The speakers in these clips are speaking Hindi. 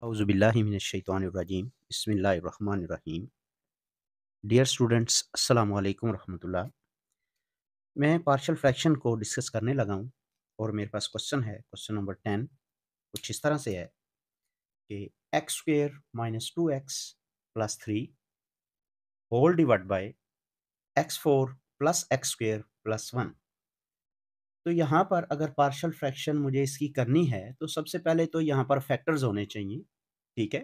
औज़ुबिल्लाहि मिनश्शैतानिर्रजीम बिस्मिल्लाहिर्रहमानिर्रहीम। डियर स्टूडेंट्स, अस्सलाम वालेकुम रहमतुल्लाह। मैं पार्शियल फ्रैक्शन को डिस्कस करने लगा हूँ और मेरे पास क्वेश्चन है, क्वेश्चन नंबर 10 कुछ इस तरह से है कि x square minus 2x plus 3 whole divide by x 4 plus x square plus 1। तो यहाँ पर अगर पार्शियल फ्रैक्शन मुझे इसकी करनी है तो सबसे पहले तो यहाँ पर फैक्टर्स होने चाहिए, ठीक है?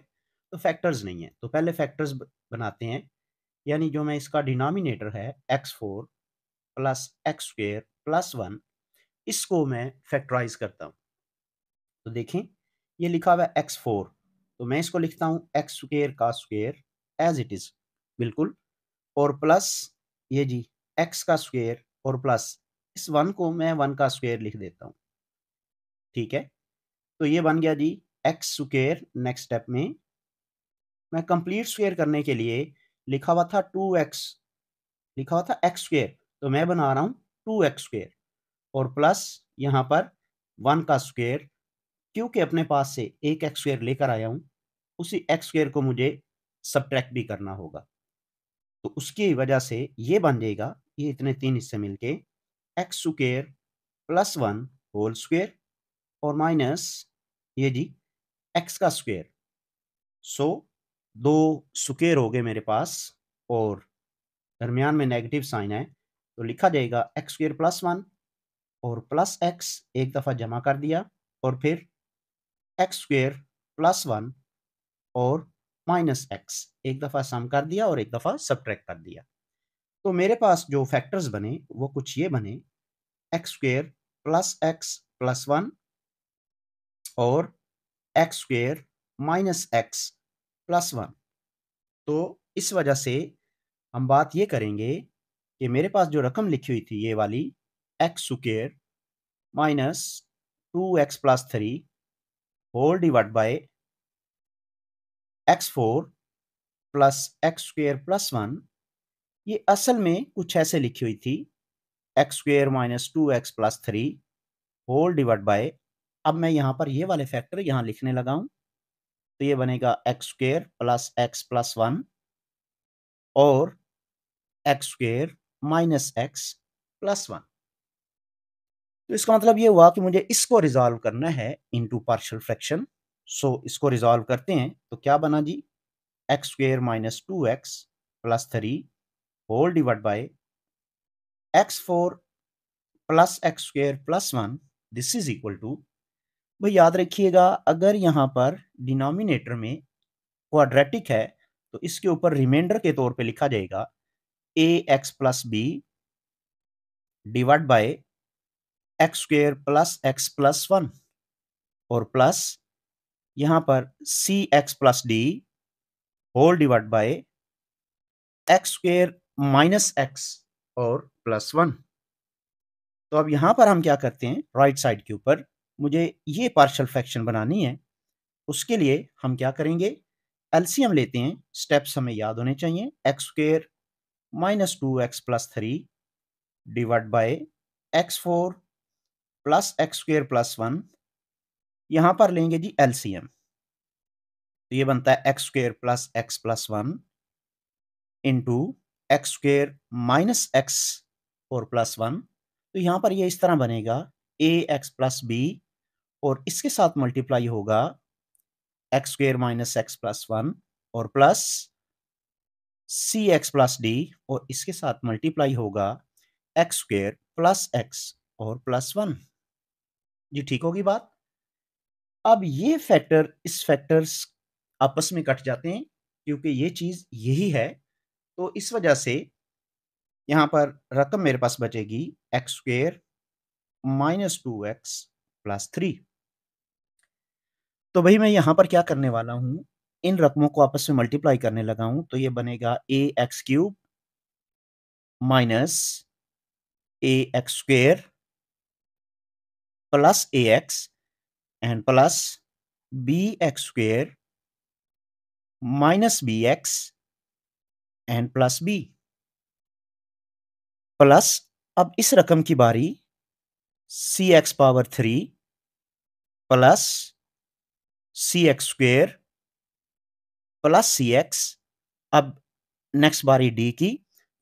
तो फैक्टर्स नहीं है, तो पहले फैक्टर्स बनाते हैं। यानी जो मैं इसका डिनोमिनेटर है x4 plus x square plus 1, इसको मैं फैक्टराइज करता हूँ। तो देखें, ये लिखा हुआ है x4, तो मैं इसको लिखता हूँ एक्स स्क्वायर का स्क्वायर एज इट इज, बिल्कुल, और प्लस ये जी x का स्क्वायर और प्लस इस 1 को मैं 1 का स्क्वायर लिख देता हूँ, ठीक है? तो ये बन गया जी एक्स स्क्वायर। नेक्स्ट स्टेप में मैं कंप्लीट स्क्वायर करने के लिए लिखा हुआ था 2x, लिखा हुआ था एक्स स्क्वायर, तो मैं बना रहा हूँ 2x स्क्वायर और प्लस यहाँ पर 1 का स्क्वायर, क्योंकि अपने पास से एक एक्स स्क्वायर लेकर आया हूँ, उसी एक्स स्क्वायर को मुझे सब्ट्रैक्ट भी करना होगा। तो उसकी वजह से ये बन जाएगा, ये इतने 3 हिस्से मिलके x square plus 1 whole square और माइनस ये जी एक्स का स्क्वायर। सो 2 स्क्वायर हो गए मेरे पास और दरमियान में नेगेटिव साइन है, तो लिखा जाएगा एक्स स्क्वायर प्लस 1 और प्लस एक्स एक दफ़ा जमा कर दिया और फिर एक्स स्क्वायर प्लस 1 और माइनस एक्स एक दफ़ा सम कर दिया और एक दफ़ा सब्ट्रैक्ट कर दिया। तो मेरे पास जो फैक्टर्स बने वो कुछ ये बने, x square plus x plus 1 और x square minus x plus 1। तो इस वजह से हम बात ये करेंगे कि मेरे पास जो रकम लिखी हुई थी ये वाली, x square minus 2x plus 3 whole divide by x4 plus x square plus 1, ये असल में कुछ ऐसे लिखी हुई थी, x square minus 2x plus 3 whole divide by, अब मैं यहाँ पर ये वाले फैक्टर यहाँ लिखने लगा हूँ, तो ये बनेगा x square plus x plus 1 और x square minus x plus 1। तो इसका मतलब ये हुआ कि मुझे इसको रिजॉल्व करना है इनटू पार्शियल फ्रैक्शन। सो इसको रिजॉल्व करते हैं, तो क्या बना जी, x square minus 2x plus 3 whole divide by x4 plus x square plus 1, this is equal to, भाई याद रखिएगा अगर यहाँ पर डिनोमिनेटर में क्वाड्रेटिक है तो इसके ऊपर रिमाइंडर के तौर पे लिखा जाएगा a x plus b divide by x square plus x plus 1 और प्लस यहाँ पर c x plus d whole divide by x square minus x और प्लस 1। तो अब यहाँ पर हम क्या करते हैं, राइट साइड के ऊपर मुझे ये पार्शियल फ्रैक्शन बनानी है, उसके लिए हम क्या करेंगे, एलसीएम लेते हैं। स्टेप्स हमें याद होने चाहिए, x square minus 2x plus 3 divide by x4 plus x square plus 1, यहाँ पर लेंगे जी एलसीएम, तो ये बनता है x square plus x plus 1 into x square minus x और प्लस 1। तो यहाँ पर ये इस तरह बनेगा ए एक्स प्लस बी और इसके साथ मल्टीप्लाई होगा x square minus x plus 1 और plus c x plus D और इसके साथ मल्टीप्लाई होगा एक्स स्क्वायर प्लस एक्स और प्लस 1। जी ठीक होगी बात। अब ये फैक्टर इस फैक्टर्स आपस में कट जाते हैं क्योंकि ये चीज यही है, तो इस वजह से यहाँ पर रकम मेरे पास बचेगी x square minus 2x plus 3। तो भाई मैं यहाँ पर क्या करने वाला हूँ, इन रकमों को आपस में मल्टीप्लाई करने लगा हूँ, तो ये बनेगा a x cube minus a x square plus a x and plus b x square minus b x and plus b plus, अब इस रकम की बारी c x power 3 plus c x square plus c x. अब नेक्स्ट बारी डी की,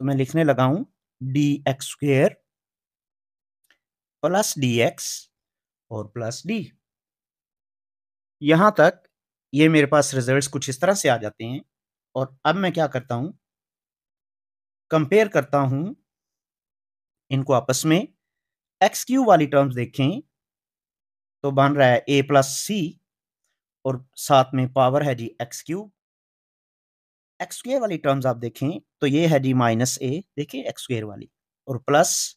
तो मैं लिखने लगा हूं d x square plus d x और प्लस डी। यहां तक ये मेरे पास रिजल्ट्स कुछ इस तरह से आ जाते हैं। और अब मैं क्या करता हूं, कंपेयर करता हूं इनको आपस में। एक्स क्यूब वाली टर्म्स देखें तो बन रहा है ए प्लस सी और साथ में पावर है जी एक्स क्यूब। एक्स स्क्वेयर वाली टर्म्स आप देखें तो ये है जी माइनस ए, देखिए एक्स स्क्वेयर वाली, और प्लस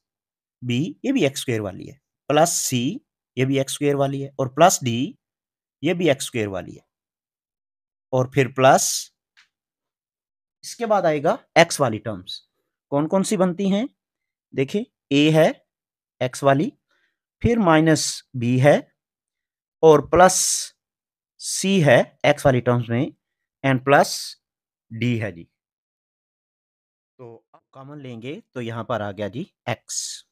बी, ये भी एक्स स्क्वेयर वाली है, प्लस सी, ये भी एक्स स्क्वेयर वाली है, और प्लस डी, ये भी एक्स स्क्वेयर वाली है, और फिर प्लस इसके बाद आएगा एक्स वाली टर्म्स। कौन कौन सी बनती हैं, देखिए ए है एक्स वाली, फिर माइनस बी है, और प्लस सी है एक्स वाली टर्म्स में, एंड प्लस डी है जी। तो आप कॉमन लेंगे तो यहां पर आ गया जी एक्स।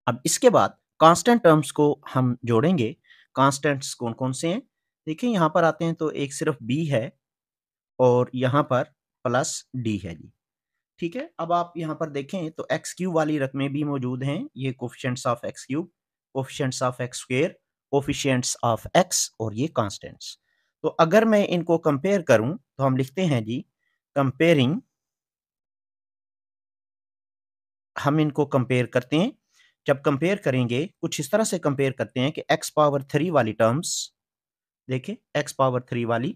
अब इसके बाद कांस्टेंट टर्म्स को हम जोड़ेंगे। कांस्टेंट्स कौन कौन से हैं, देखिए यहां पर आते हैं तो एक सिर्फ बी है और यहां पर प्लस डी है जी। ठीक है, अब आप यहां पर देखें तो एक्स क्यूब वाली रकमें भी मौजूद हैं, ये coefficients of x cube, coefficients of x square, coefficients of x, और ये कांस्टेंट्स। तो अगर मैं इनको कंपेयर करूं तो हम लिखते हैं जी कंपेयरिंग, हम इनको कंपेयर करते हैं। जब कंपेयर करेंगे कुछ इस तरह से कंपेयर करते हैं कि एक्स पावर 3 वाली टर्म्स, देखिए एक्स पावर 3 वाली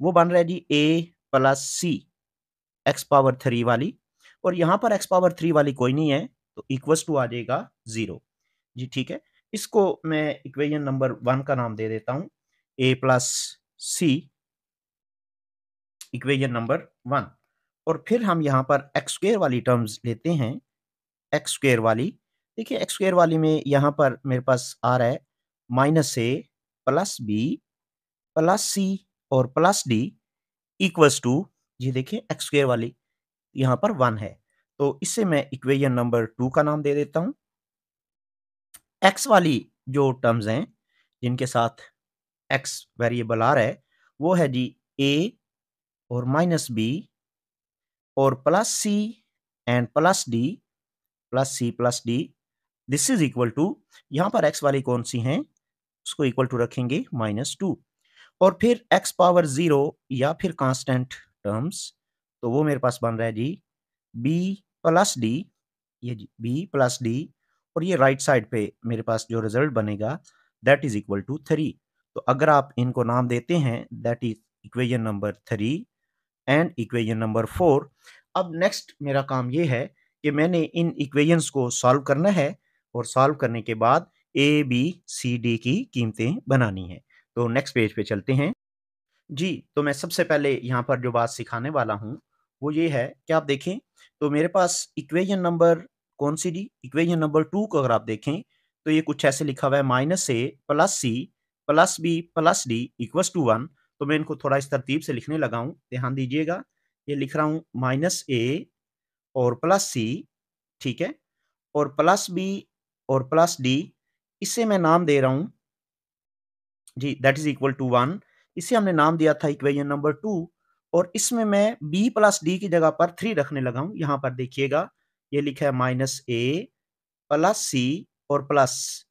वो बन रहा है जी a plus c x power 3 वाली, और यहां पर एक्स पावर 3 वाली कोई नहीं है तो इक्वल्स टू आ जाएगा 0 जी। ठीक है, इसको मैं इक्वेशन नंबर 1 का नाम दे देता हूं ए प्लस सी, इक्वेशन नंबर 1। और फिर हम यहां पर एक्स स्क्वेयर वाली टर्म्स लेते हैं, एक्स स्क्वेयर वाली, देखिए एक्स स्क्वेयर वाली में यहां पर मेरे पास आ रहा है minus a plus b plus सी और प्लस डी इक्वल्स टू, जी देखिए एक्स स्क्वेयर वाली यहां पर 1 है, तो इससे मैं इक्वेशन नंबर 2 का नाम दे देता हूं। एक्स वाली जो टर्म्स हैं जिनके साथ एक्स वेरिएबल आ रहा है वो है जी ए और माइनस बी और plus c and plus d, plus c plus d, this is equal to, यहां पर एक्स वाली कौन सी हैं उसको इक्वल टू रखेंगे -2, और फिर एक्स पावर 0 या फिर कांस्टेंट टर्म्स, तो वो मेरे पास बन रहा है जी बी प्लस डी, ये जी बी प्लस डी, और ये राइट साइड पे मेरे पास जो रिजल्ट बनेगा दैट इज इक्वल टू 3। तो अगर आप इनको नाम देते हैं that is equation number 3 and equation number 4। अब नेक्स्ट मेरा काम ये है कि मैंने इन इक्वेशंस को सॉल्व करना है, और सॉल्व करने के बाद ए बी सी डी की कीमतें बनानी है। तो नेक्स्ट पेज पे चलते हैं जी। तो मैं सबसे पहले यहाँ पर जो बात सिखाने वाला हूँ वो ये है कि आप देखें तो मेरे पास इक्वेशन नंबर कौन सी डी, इक्वेशन नंबर 2 को अगर आप देखें तो ये कुछ ऐसे लिखा हुआ है minus a plus c plus b plus d equals to 1। तो मैं इनको थोड़ा इस तरतीब से लिखने लगा हूँ, ध्यान दीजिएगा। ये लिख रहा हूँ माइनस ए और प्लस सी, ठीक है, और प्लस बी और प्लस डी, इसे मैं नाम दे रहा हूँ जी दैट इज इक्वल टू 1। इसे हमने नाम दिया था इक्वेशन नंबर 2, और इसमें मैं b प्लस डी की जगह पर 3 रखने लगा हूं। यहां पर देखिएगा ये लिखा है माइनस ए प्लस सी और प्लस,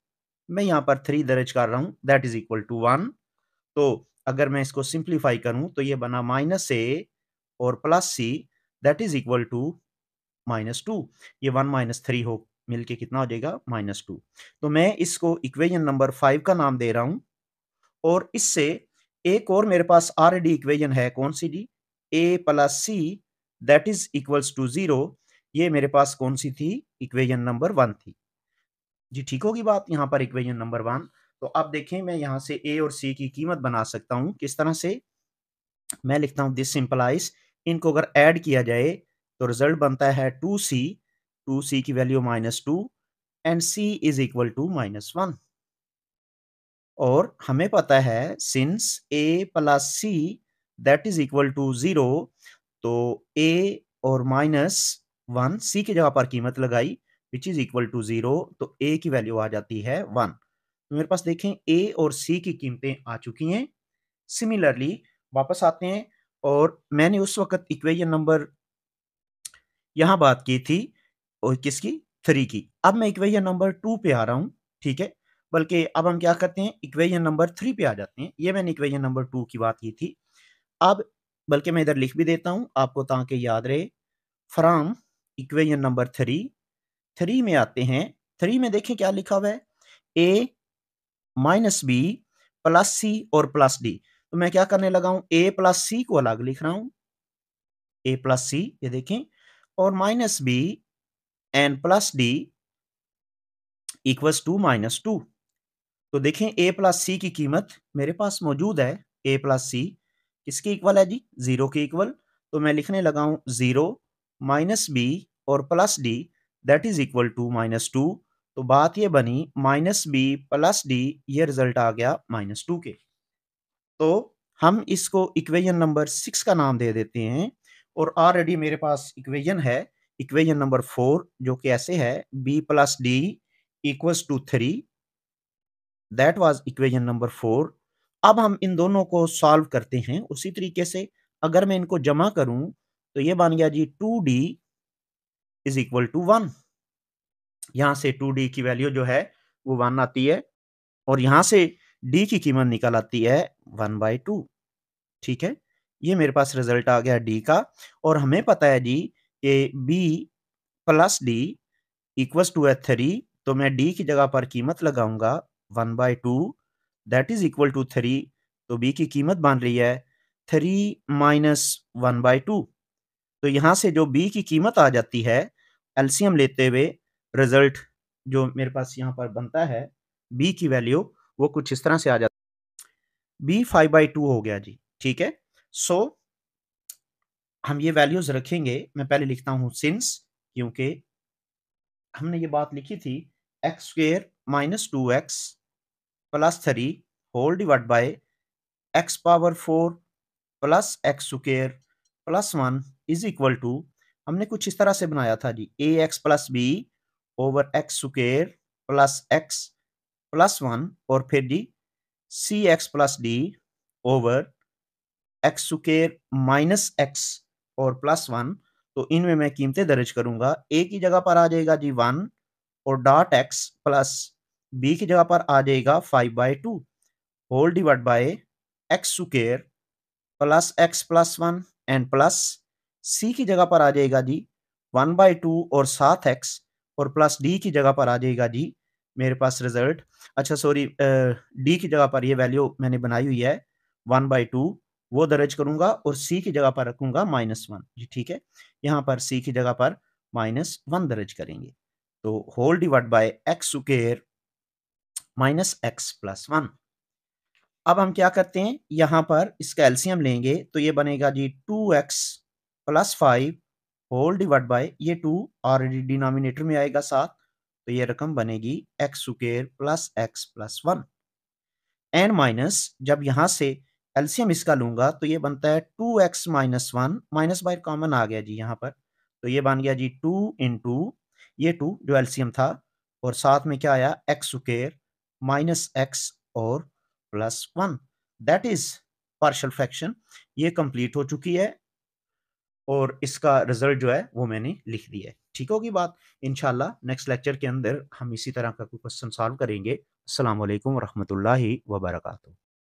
मैं यहां पर 3 दर्ज कर रहा हूं दैट इज इक्वल टू 1। तो अगर मैं इसको सिंप्लीफाई करूं तो ये बना माइनस ए और plus c that is equal to -2। ये 1 -3 हो मिलके कितना हो जाएगा -2। तो मैं इसको इक्वेशन नंबर 5 का नाम दे रहा हूं, और इससे एक और मेरे पास ऑलरेडी इक्वेशन है कौन सी जी, a plus c that is equals to 0। ये मेरे पास कौन सी थी, इक्वेशन नंबर 1 थी जी। ठीक होगी बात यहाँ पर इक्वेशन नंबर 1। तो अब देखें मैं यहाँ से ए और सी की कीमत बना सकता हूँ किस तरह से, मैं लिखता हूँ दिस सिंपलाइज, इनको अगर ऐड किया जाए तो रिजल्ट बनता है 2c, 2c की value -2 and c is equal to -1। और हमें पता है since a plus c that is equal to 0, तो a और -1 c की जगह पर कीमत लगाई विच इज इक्वल टू 0, तो a की वैल्यू आ जाती है 1। तो मेरे पास देखें a और c की कीमतें आ चुकी हैं। सिमिलरली वापस आते हैं और मैंने उस वक़्त इक्वेशन नंबर यहाँ बात की थी और किसकी 3 की। अब मैं इक्वेशन नंबर 2 पे आ रहा हूँ, ठीक है? बल्कि अब हम क्या करते हैं इक्वेशन नंबर 3 पे आ जाते हैं। ये मैंने इक्वेशन नंबर 2 की बात की थी। अब बल्कि मैं इधर लिख भी देता हूँ आपको ताकि याद रहे। फ्रॉम इक्वेशन नंबर 3 में आते हैं। 3 में देखें क्या लिखा हुआ है? ए माइनस बी प्लस सी और प्लस डी। तो मैं क्या करने लगा हूँ ए प्लस सी को अलग लिख रहा हूँ, ए प्लस सी ये देखें, और minus b and plus d equals to minus two. तो देखें ए प्लस सी की कीमत मेरे पास मौजूद है। ए प्लस सी किसके इक्वल है जी? 0 के इक्वल। तो मैं लिखने लगा हूं 0 माइनस बी और plus d that is equal to minus two. तो बात ये बनी माइनस बी प्लस डी, ये रिजल्ट आ गया -2 के। तो हम इसको इक्वेशन नंबर 6 का नाम दे देते हैं। और ऑलरेडी मेरे पास इक्वेशन है, इक्वेशन नंबर 4, जो कि ऐसे है b plus d equals to 3। That was equation number 4। अब हम इन दोनों को सॉल्व करते हैं उसी तरीके से। अगर मैं इनको जमा करूं तो ये बन गया जी 2d इज इक्वल टू 1। यहां से 2d की वैल्यू जो है वो 1 आती है और यहां से d की कीमत निकल आती है 1/2। ठीक है, ये मेरे पास रिजल्ट आ गया d का। और हमें पता है जी कि b plus d equals to है 3। तो मैं d की जगह पर कीमत लगाऊंगा 1/2 दैट इज इक्वल टू 3। तो b की कीमत बन रही है 3 माइनस 1/2। तो यहां से जो b की कीमत आ जाती है एलसीएम लेते हुए, रिजल्ट जो मेरे पास यहाँ पर बनता है b की वैल्यू वो कुछ इस तरह से आ जाती है। b 5/2 हो गया जी। ठीक है, सो हम ये वैल्यूज रखेंगे। मैं पहले लिखता हूं सिंस, क्योंकि हमने ये बात लिखी थी x square minus 2x plus 3 whole divide by x power 4 plus x square plus 1 is equal to, हमने कुछ इस तरह से बनाया था जी, a x plus b over x square plus x plus 1 और फिर जी c x plus d over x square minus x और प्लस 1। तो इनमें मैं कीमतें दर्ज करूंगा। ए की जगह पर आ जाएगा जी 1 और डॉट एक्स प्लस बी की जगह पर आ जाएगा 5/2 whole divide by x square plus x plus 1 and plus c की जगह पर आ जाएगा जी 1/2 और साथ एक्स और प्लस डी की जगह पर आ जाएगा जी मेरे पास रिजल्ट, अच्छा सॉरी, डी की जगह पर ये वैल्यू मैंने बनाई हुई है 1/2, वो दर्ज करूंगा और सी की जगह पर रखूंगा -1 जी। ठीक है, यहाँ पर सी की जगह पर -1 दर्ज करेंगे। तो whole divide by x square minus x plus 1। अब हम क्या करते हैं, यहाँ पर इसका एलसीएम लेंगे तो ये बनेगा जी 2x plus 5 whole divide by ये 2 ऑलरेडी डिनोमिनेटर में आएगा साथ, तो ये रकम बनेगी x square plus x plus 1 and minus, जब यहाँ से एलसीएम इसका लूंगा तो ये बनता है 2x minus 1, minus by common आ गया जी यहाँ पर, तो ये बन गया जी 2 इंटू ये 2 जो एलसीएम था और साथ में क्या आया एक्स स्क्वायर माइनस एक्स और plus 1, that is partial fraction. ये कंप्लीट हो चुकी है और इसका रिजल्ट जो है वो मैंने लिख दिया है। ठीक होगी बात। इंशाल्लाह नेक्स्ट लेक्चर के अंदर हम इसी तरह का कोई क्वेश्चन सॉल्व करेंगे। अस्सलाम वालेकुम रहमतुल्लाहि व बरकातहू।